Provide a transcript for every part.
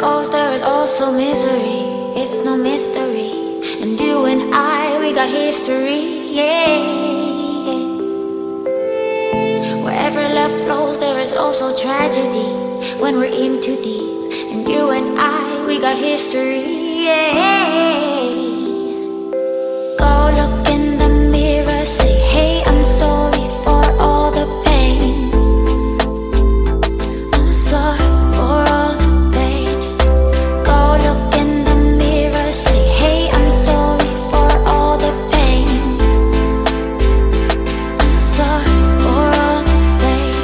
goes, there is also misery. It's no mystery. And you and I, we got history, yeah. Wherever love flows, there is also tragedy. When we're in too deep. And you and I, we got history, yeah. Go look in the mirror, say, hey, I'm sorry for all the pain. I'm sorry for all the pain. Go look in the mirror, say, hey, I'm sorry for all the pain. I'm sorry for all the pain.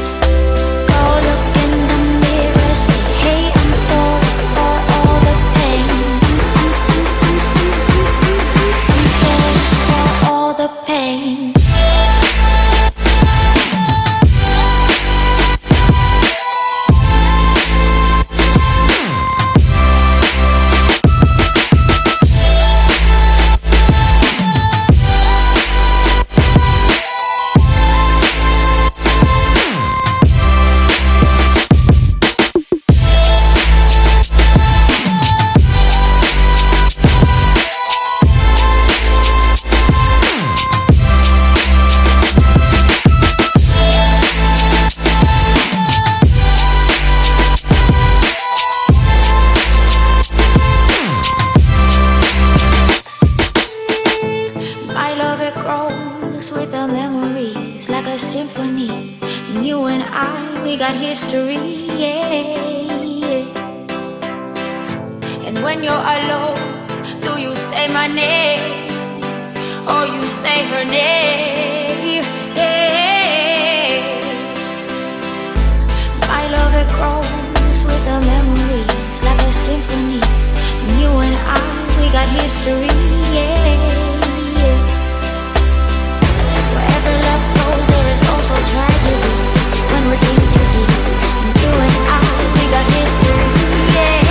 Go look in the mirror, say, hey, I'm sorry for all the pain. I'm sorry for all the pain. My love, it grows with the memories like a symphony. And you and I, we got history, yeah. And when you're alone, do you say my name or you say her name? Yeah. My love, it grows with the memories like a symphony. And you and I, we got history, yeah. Wherever love flows, there is also tragedy. When we're in too deep, and you and I, we got history, yeah.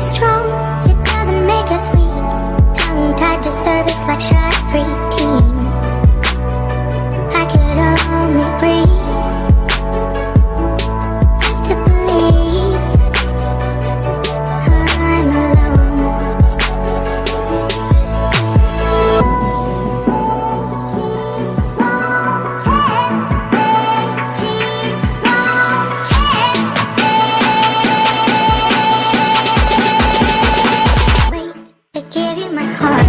us strong, it doesn't make us weak. Tongue-tied to service like shy preteens. I could only breathe to believe I'm alone. Wait, I give you my heart.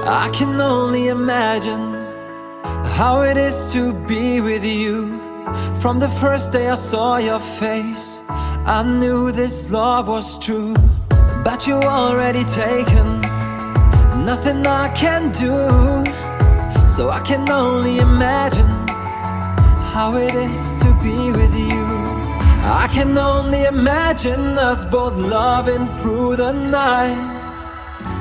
I can only imagine how it is to be with you. From the first day I saw your face, I knew this love was true. But you already taken, nothing I can do. So I can only imagine how it is to be with you. I can only imagine us both loving through the night.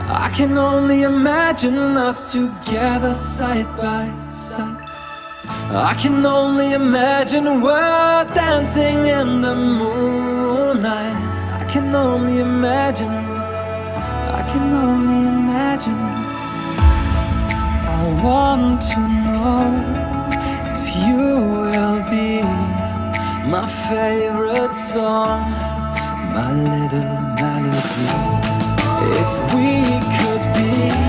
I can only imagine us together side by side. I can only imagine we're dancing in the moonlight. I can only imagine, I can only imagine. I want to know if you will be my favorite song, my little melody. If we could be